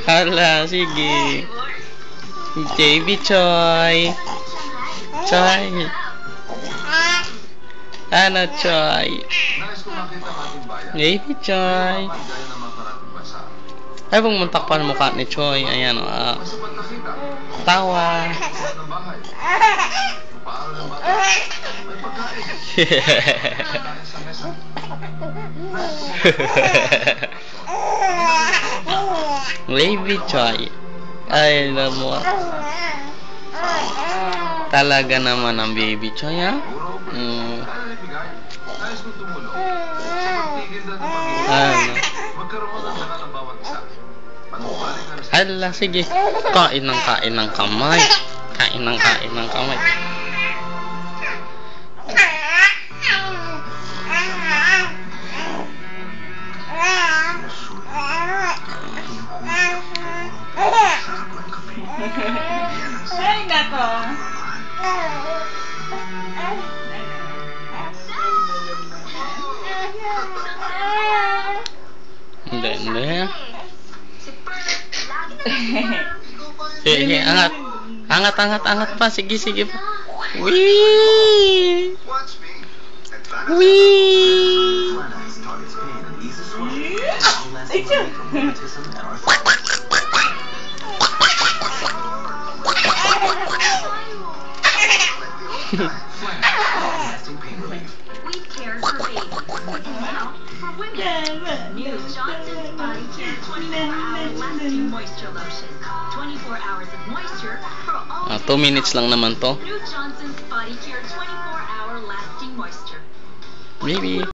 Hala, sige. JB Choy. Choy. Ano, Choy? JB Choy. Ay, pumuntak pa ang mukha ni Choy. Ayan, tawa. Baby Choy. Ay, alam mo. Talaga naman ang Baby Choy, ha? Hala, sige. Kain ng kamay. Kain ng kamay. Ay, nako. Hindi. Sige, angat pa. Sige pa. Wee! We care for babies. Now, for women. New Johnson's Body Care 24-hour lasting moisture lotion. 24 hours of moisture for all. 2 minutes lang naman to. New Johnson's Body Care 24-hour lasting moisture. Maybe.